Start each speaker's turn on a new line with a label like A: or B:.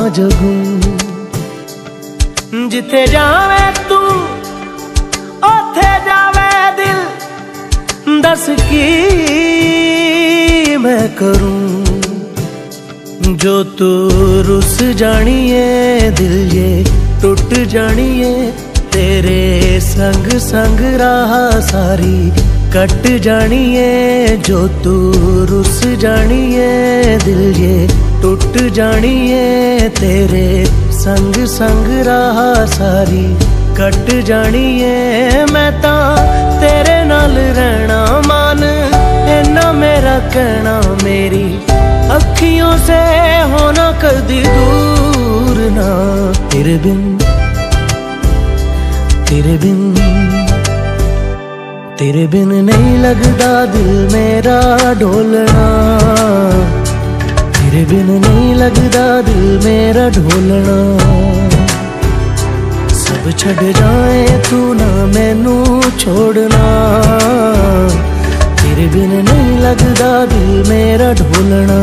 A: जगूं। जिथे जावे तू ओथे जावे दिल, दस की मैं करूं। जो तू रुस जानिए दिल ये टूट जानिए, तेरे संग संग राह सारी कट जानिए। जो तू रुस जानिए दिल ये टूट जानिए, तेरे संग संग राह सारी कट जानिए। मैं ता तेरे नाल रहना मान, इन्ना मेरा कहना, मेरी अखियों से होना कदी दूर ना। तेरे बिन तेरे बिन तेरे बिन नहीं लगदा दिल मेरा ढोलना। तेरे बिन नहीं लगदा दिल मेरा ढोलना। सब छड़ जाए तू ना मैनू छोड़ना। तेरे बिन नहीं लगदा दिल मेरा ढोलना।